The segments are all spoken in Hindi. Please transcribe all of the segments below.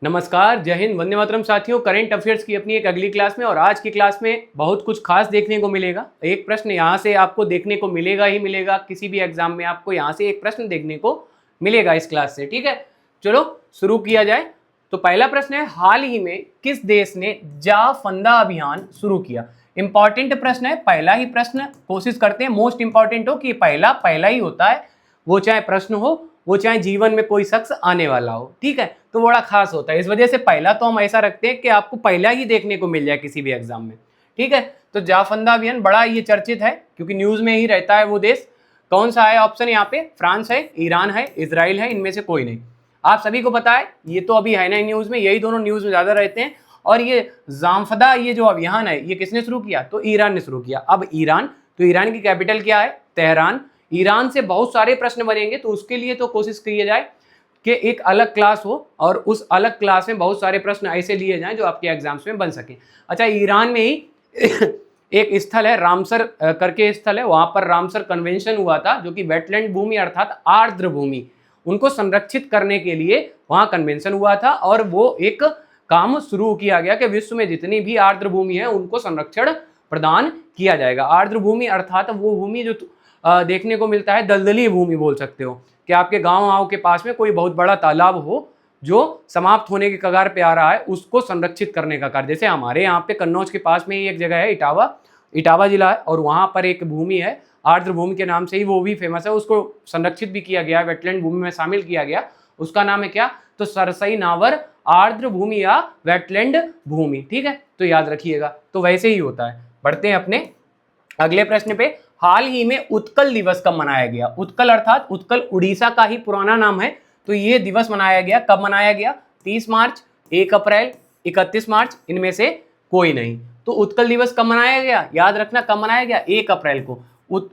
नमस्कार, जय हिंद, वंदे मातरम साथियों। करंट अफेयर्स की अपनी एक अगली क्लास में और आज की क्लास में बहुत कुछ खास देखने को मिलेगा। एक प्रश्न यहाँ से आपको देखने को मिलेगा ही मिलेगा, किसी भी एग्जाम में आपको यहाँ से एक प्रश्न देखने को मिलेगा इस क्लास से। ठीक है, चलो शुरू किया जाए। तो पहला प्रश्न है, हाल ही में किस देश ने जाफंदा अभियान शुरू किया? इंपॉर्टेंट प्रश्न है, पहला ही प्रश्न कोशिश करते हैं मोस्ट इंपॉर्टेंट हो कि पहला ही होता है, वो चाहे प्रश्न हो, वो चाहे जीवन में कोई शख्स आने वाला हो। ठीक है, तो बड़ा खास होता है, इस वजह से पहला तो हम ऐसा रखते हैं कि आपको पहला ही देखने को मिल जाए किसी भी एग्जाम में। ठीक है, तो जाफंदा अभियान बड़ा ये चर्चित है क्योंकि न्यूज में ही रहता है वो देश। कौन सा है ऑप्शन यहाँ पे? फ्रांस है, ईरान है, इजराइल है, इनमें से कोई नहीं। आप सभी को पता है, ये तो अभी है ना न्यूज में, यही दोनों न्यूज में ज्यादा रहते हैं। और ये जाफंदा ये जो अभियान है, ये किसने शुरू किया? तो ईरान ने शुरू किया। अब ईरान, तो ईरान की कैपिटल क्या है? तेहरान। ईरान से बहुत सारे प्रश्न बनेंगे, तो उसके लिए तो कोशिश की जाए कि एक अलग क्लास हो और उस अलग क्लास में बहुत सारे प्रश्न ऐसे लिए जाएं जो आपके एग्जाम्स में बन सके। अच्छा, ईरान में ही एक स्थल है, रामसर करके स्थल है, वहां पर रामसर कन्वेंशन हुआ था, जो कि वेटलैंड भूमि अर्थात आर्द्र भूमि, उनको संरक्षित करने के लिए वहां कन्वेंशन हुआ था। और वो एक काम शुरू किया गया कि विश्व में जितनी भी आर्द्र भूमि है उनको संरक्षण प्रदान किया जाएगा। आर्द्र भूमि अर्थात वो भूमि जो देखने को मिलता है, दलदली भूमि बोल सकते हो, कि आपके गांव के पास में कोई बहुत बड़ा तालाब हो जो समाप्त होने के कगार पे आ रहा है, उसको संरक्षित करने का कार्य। जैसे हमारे यहाँ पे कन्नौज के पास में ही एक जगह है, इटावा जिला है, और वहाँ पर एक भूमि है आर्द्र भूमि के नाम से ही, वो भी फेमस है, उसको संरक्षित भी किया गया, वेटलैंड भूमि में शामिल किया गया। उसका नाम है क्या? तो सरसई नावर आर्द्र भूमि या वेटलैंड भूमि। ठीक है, तो याद रखिएगा। तो वैसे ही होता है। बढ़ते हैं अपने अगले प्रश्न पे। हाल ही में उत्कल दिवस कब मनाया गया? उत्कल अर्थात उत्कल उड़ीसा का ही पुराना नाम है। तो ये दिवस मनाया गया, कब मनाया गया? 30 मार्च, 1 अप्रैल, 31 मार्च, इनमें से कोई नहीं। तो उत्कल दिवस कब मनाया गया? याद रखना, कब मनाया गया? 1 अप्रैल को।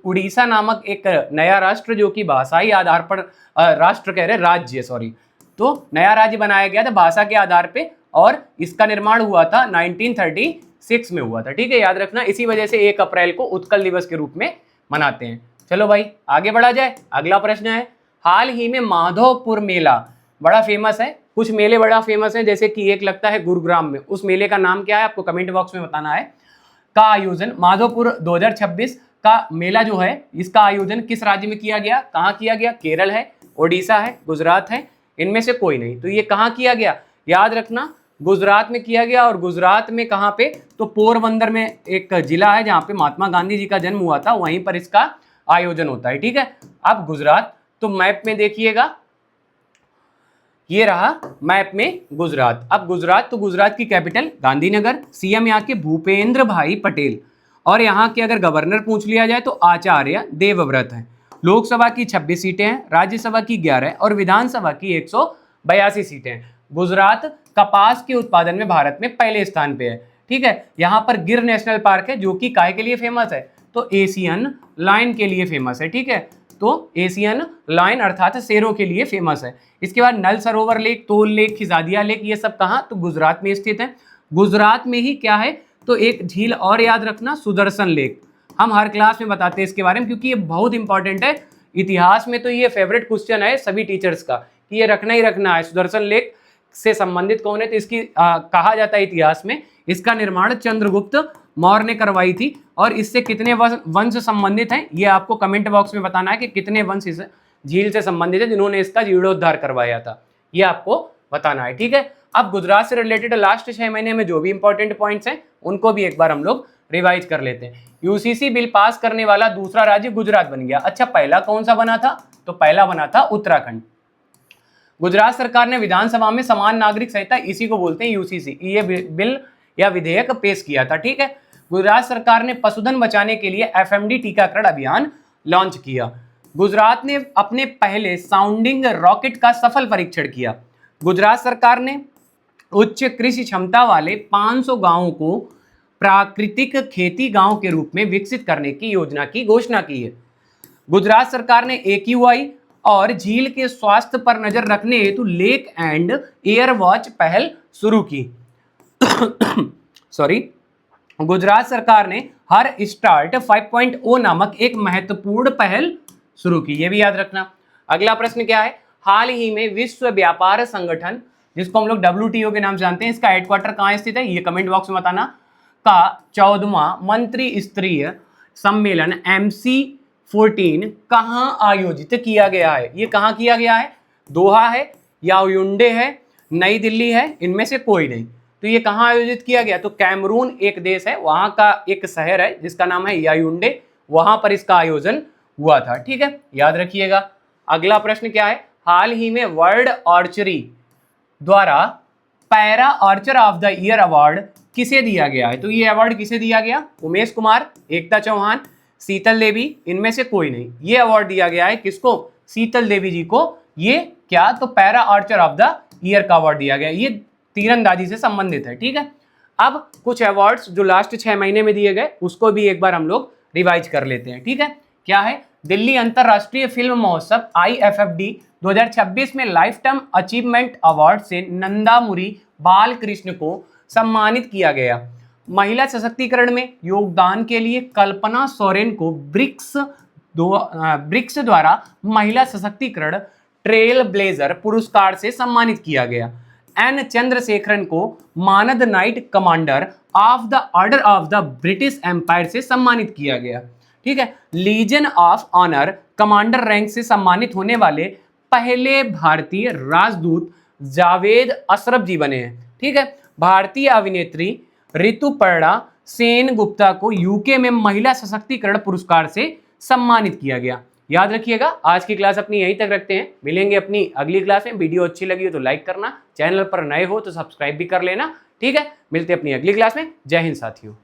उड़ीसा नामक एक नया राष्ट्र, जो कि भाषाई आधार पर राष्ट्र कह रहे, राज्य सॉरी, तो नया राज्य बनाया गया था भाषा के आधार पे, और इसका निर्माण हुआ था 1936 में हुआ था। ठीक है, याद रखना, इसी वजह से 1 अप्रैल को उत्कल दिवस के रूप में मनाते हैं। चलो भाई आगे बढ़ा जाए। अगला प्रश्न है, हाल ही में माधोपुर मेला बड़ा फेमस है, कुछ मेले बड़ा फेमस है, जैसे कि एक लगता है गुरुग्राम में, उस मेले का नाम क्या है आपको कमेंट बॉक्स में बताना है। का आयोजन माधोपुर 2026 का मेला जो है, इसका आयोजन किस राज्य में किया गया? कहाँ किया गया? केरल है, ओडिशा है, गुजरात है, इनमें से कोई नहीं। तो ये कहाँ किया गया? याद रखना, गुजरात में किया गया। और गुजरात में कहाँ पे? तो पोरबंदर में एक जिला है जहाँ पे महात्मा गांधी जी का जन्म हुआ था, वहीं पर इसका आयोजन होता है। ठीक है, अब गुजरात, तो मैप में देखिएगा, ये रहा मैप में गुजरात। अब गुजरात, तो गुजरात की कैपिटल गांधीनगर, सीएम यहाँ के भूपेंद्र भाई पटेल, और यहाँ के अगर गवर्नर पूछ लिया जाए तो आचार्य देवव्रत है। लोकसभा की 26 सीटें हैं, राज्यसभा की 11 और विधानसभा की 182 सीटें हैं। गुजरात कपास के उत्पादन में भारत में पहले स्थान पे है। ठीक है, यहाँ पर गिर नेशनल पार्क है, जो कि काय के लिए फेमस है? तो एशियन लायन के लिए फेमस है। ठीक है, तो एशियन लायन अर्थात शेरों के लिए फेमस है। इसके बाद नल सरोवर लेक, तोल लेक, खिजादिया लेक, ये सब कहाँ? तो गुजरात में स्थित है। गुजरात में ही क्या है? तो एक झील और याद रखना, सुदर्शन लेक। हम हर क्लास में बताते हैं इसके बारे में, क्योंकि ये बहुत इंपॉर्टेंट है। इतिहास में तो ये फेवरेट क्वेश्चन है सभी टीचर्स का, कि ये रखना ही रखना है। सुदर्शन लेक से संबंधित कौन है? तो इसकी कहा जाता है इतिहास में, इसका निर्माण चंद्रगुप्त मौर्य ने करवाई थी। और इससे कितने वंश संबंधित हैं, ये आपको कमेंट बॉक्स में बताना है कि कितने वंश इस झील से संबंधित है जिन्होंने इसका जीर्णोद्धार करवाया था, ये आपको बताना है। ठीक है, अब गुजरात से रिलेटेड लास्ट 6 महीने में जो भी इंपॉर्टेंट पॉइंट्स हैं उनको भी एक बार हम लोग रिवाइज कर लेते हैं। यूसीसी बिल पास करने वाला दूसरा राज्य गुजरात बन गया। अच्छा, पहला कौन सा बना था? तो पहला बना था उत्तराखंड। गुजरात सरकार ने विधानसभा में समान नागरिक संहिता, इसी को बोलते हैं यूसीसी, ये बिल या विधेयक पेश किया था। ठीक है, गुजरात सरकार ने पशुधन बचाने के लिए एफएमडी टीकाकरण अभियान लॉन्च किया। गुजरात ने अपने पहले साउंडिंग रॉकेट का सफल परीक्षण किया। गुजरात सरकार ने उच्च कृषि क्षमता वाले 500 गांवों को प्राकृतिक खेती गांव के रूप में विकसित करने की योजना की घोषणा की है। गुजरात सरकार ने एक्यूआई और झील के स्वास्थ्य पर नजर रखने हेतु लेक एंड एयर वॉच पहल शुरू की। सॉरी, गुजरात सरकार ने हर स्टार्ट 5.0 नामक एक महत्वपूर्ण पहल शुरू की, ये भी याद रखना। अगला प्रश्न क्या है? हाल ही में विश्व व्यापार संगठन, जिसको हम लोग WTO के नाम से जानते हैं, इसका हेडक्वार्टर कहाँ स्थित है ये कमेंट बॉक्स में बताना। का 14वां मंत्री स्तरीय सम्मेलन MC14 कहाँ आयोजित किया गया है? ये कहाँ किया गया है? दोहा है, याओयुंडे है, नई दिल्ली है, इनमें से कोई नहीं। तो ये कहाँ आयोजित किया गया? तो कैमरून एक देश है, वहां का एक शहर है जिसका नाम है याओयुंडे, वहां पर इसका आयोजन हुआ था। ठीक है, याद रखिएगा। अगला प्रश्न क्या है? हाल ही में वर्ल्ड आर्चरी द्वारा para Archer of the year award किसे दिया गया है? तो ये अवार्ड किसे दिया गया? उमेश कुमार, एकता चौहान, शीतल देवी, इनमें से कोई नहीं। ये अवार्ड दिया गया है किसको? शीतल देवी जी को। ये क्या? तो para Archer of the year का अवार्ड दिया गया। ये तीरंदाजी से संबंधित है। ठीक है, अब कुछ अवार्ड्स जो लास्ट 6 महीने में दिए गए उसको भी एक बार हम लोग रिवाइज कर लेते हैं। ठीक है, क्या है? दिल्ली अंतरराष्ट्रीय फिल्म महोत्सव IFFD 2026 में लाइफ टाइम अचीवमेंट अवार्ड से नंदामुरी बालकृष्ण को सम्मानित किया गया। महिला सशक्तिकरण में योगदान के लिए कल्पना सोरेन को ब्रिक्स द्वारा महिला सशक्तिकरण ट्रेल ब्लेजर पुरस्कार से सम्मानित किया गया। N चंद्रशेखरन को मानद Knight Commander of the Order of the British Empire से सम्मानित किया गया। ठीक है, Legion of Honour commander rank से सम्मानित होने वाले पहले भारतीय राजदूत जावेद अशरफ जी बने हैं। ठीक है, भारतीय अभिनेत्री ऋतुपर्णा सेन गुप्ता को यूके में महिला सशक्तिकरण पुरस्कार से सम्मानित किया गया। याद रखिएगा। आज की क्लास अपनी यहीं तक रखते हैं, मिलेंगे अपनी अगली क्लास में। वीडियो अच्छी लगी हो तो लाइक करना, चैनल पर नए हो तो सब्सक्राइब भी कर लेना। ठीक है, मिलते हैं अपनी अगली क्लास में। जय हिंद साथियों।